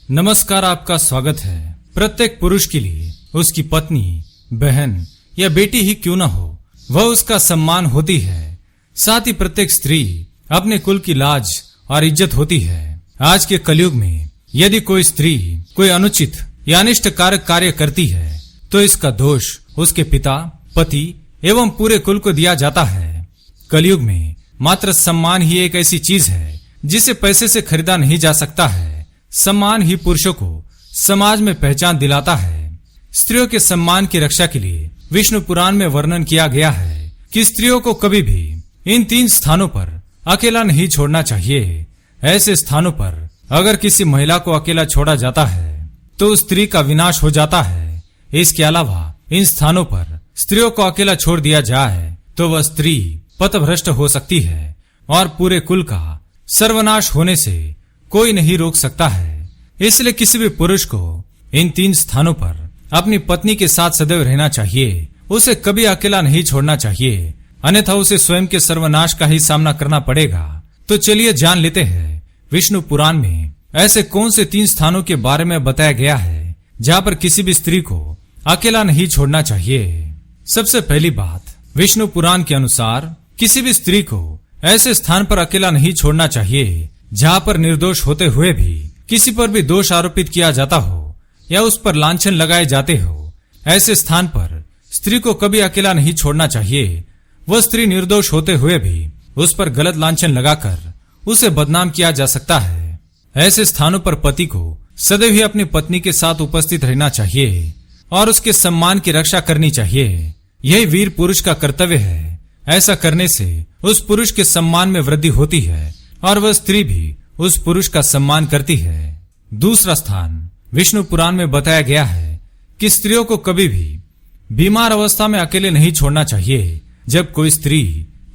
नमस्कार, आपका स्वागत है। प्रत्येक पुरुष के लिए उसकी पत्नी, बहन या बेटी ही क्यों न हो, वह उसका सम्मान होती है। साथ ही प्रत्येक स्त्री अपने कुल की लाज और इज्जत होती है। आज के कलयुग में यदि कोई स्त्री कोई अनुचित या अनिष्ट कार्य करती है तो इसका दोष उसके पिता, पति एवं पूरे कुल को दिया जाता है। कलयुग में मात्र सम्मान ही एक ऐसी चीज है जिसे पैसे से खरीदा नहीं जा सकता है। सम्मान ही पुरुषों को समाज में पहचान दिलाता है। स्त्रियों के सम्मान की रक्षा के लिए विष्णु पुराण में वर्णन किया गया है कि स्त्रियों को कभी भी इन 3 स्थानों पर अकेला नहीं छोड़ना चाहिए। ऐसे स्थानों पर अगर किसी महिला को अकेला छोड़ा जाता है तो स्त्री का विनाश हो जाता है। इसके अलावा इन स्थानों पर स्त्रियों को अकेला छोड़ दिया जाए तो वह स्त्री पथभ्रष्ट हो सकती है और पूरे कुल का सर्वनाश होने से कोई नहीं रोक सकता है। इसलिए किसी भी पुरुष को इन 3 स्थानों पर अपनी पत्नी के साथ सदैव रहना चाहिए। उसे कभी अकेला नहीं छोड़ना चाहिए, अन्यथा उसे स्वयं के सर्वनाश का ही सामना करना पड़ेगा। तो चलिए जान लेते हैं विष्णु पुराण में ऐसे कौन से 3 स्थानों के बारे में बताया गया है जहाँ पर किसी भी स्त्री को अकेला नहीं छोड़ना चाहिए। सबसे पहली बात, विष्णु पुराण के अनुसार किसी भी स्त्री को ऐसे स्थान पर अकेला नहीं छोड़ना चाहिए जहाँ पर निर्दोष होते हुए भी किसी पर भी दोष आरोपित किया जाता हो या उस पर लांछन लगाए जाते हो। ऐसे स्थान पर स्त्री को कभी अकेला नहीं छोड़ना चाहिए। वह स्त्री निर्दोष होते हुए भी उस पर गलत लांछन लगाकर उसे बदनाम किया जा सकता है। ऐसे स्थानों पर पति को सदैव ही अपनी पत्नी के साथ उपस्थित रहना चाहिए और उसके सम्मान की रक्षा करनी चाहिए। यही वीर पुरुष का कर्तव्य है। ऐसा करने से उस पुरुष के सम्मान में वृद्धि होती है और वह स्त्री भी उस पुरुष का सम्मान करती है। दूसरा स्थान, विष्णु पुराण में बताया गया है कि स्त्रियों को कभी भी बीमार अवस्था में अकेले नहीं छोड़ना चाहिए। जब कोई स्त्री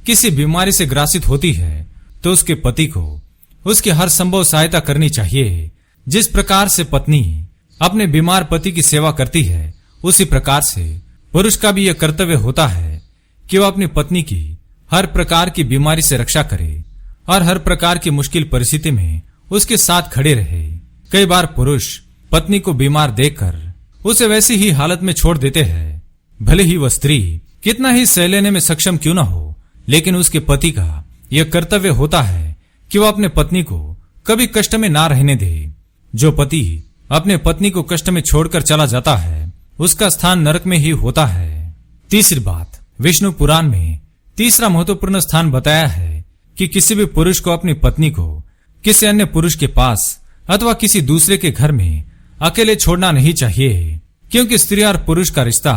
किसी बीमारी से ग्रासित होती है तो उसके पति को उसकी हर संभव सहायता करनी चाहिए। जिस प्रकार से पत्नी अपने बीमार पति की सेवा करती है, उसी प्रकार से पुरुष का भी यह कर्तव्य होता है कि वह अपनी पत्नी की हर प्रकार की बीमारी से रक्षा करे और हर प्रकार की मुश्किल परिस्थिति में उसके साथ खड़े रहे। कई बार पुरुष पत्नी को बीमार देखकर उसे वैसी ही हालत में छोड़ देते हैं। भले ही वह स्त्री कितना ही सह लेने में सक्षम क्यों न हो, लेकिन उसके पति का यह कर्तव्य होता है कि वह अपने पत्नी को कभी कष्ट में ना रहने दे। जो पति अपने पत्नी को कष्ट में छोड़कर चला जाता है उसका स्थान नरक में ही होता है। तीसरी बात, विष्णु पुराण में तीसरा महत्वपूर्ण स्थान बताया है कि किसी भी पुरुष को अपनी पत्नी को किसी अन्य पुरुष के पास अथवा किसी दूसरे के घर में अकेले छोड़ना नहीं चाहिए, क्योंकि स्त्री और पुरुष का रिश्ता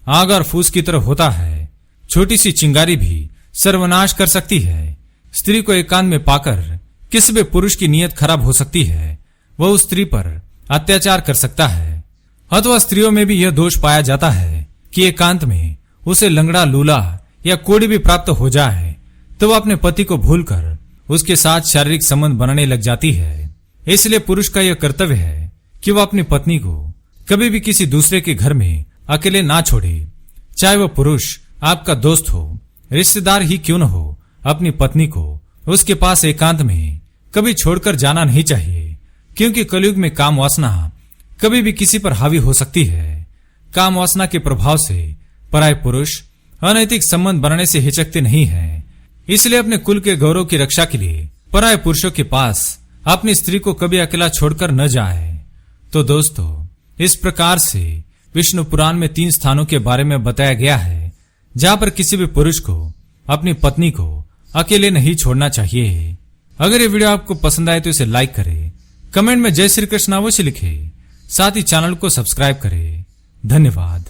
आग और फूस की तरह होता है। छोटी सी चिंगारी भी सर्वनाश कर सकती है। स्त्री को एकांत में पाकर किसी भी पुरुष की नीयत खराब हो सकती है। वह उस स्त्री पर अत्याचार कर सकता है। अथवा स्त्रियों में भी यह दोष पाया जाता है कि एकांत में उसे लंगड़ा, लूला या कोढ़ी भी प्राप्त हो जाए तो वह अपने पति को भूलकर उसके साथ शारीरिक संबंध बनाने लग जाती है। इसलिए पुरुष का यह कर्तव्य है कि वह अपनी पत्नी को कभी भी किसी दूसरे के घर में अकेले ना छोड़े। चाहे वह पुरुष आपका दोस्त हो, रिश्तेदार ही क्यों न हो, अपनी पत्नी को उसके पास एकांत में कभी छोड़कर जाना नहीं चाहिए, क्योंकि कलयुग में काम वासना कभी भी किसी पर हावी हो सकती है। काम वासना के प्रभाव से पराये पुरुष अनैतिक संबंध बनाने से हिचकते नहीं है। इसलिए अपने कुल के गौरव की रक्षा के लिए पराये पुरुषों के पास अपनी स्त्री को कभी अकेला छोड़कर न जाए। तो दोस्तों, इस प्रकार से विष्णु पुराण में 3 स्थानों के बारे में बताया गया है जहाँ पर किसी भी पुरुष को अपनी पत्नी को अकेले नहीं छोड़ना चाहिए। अगर ये वीडियो आपको पसंद आए तो इसे लाइक करें, कमेंट में जय श्री कृष्ण अवश्य लिखें, साथ ही चैनल को सब्सक्राइब करें। धन्यवाद।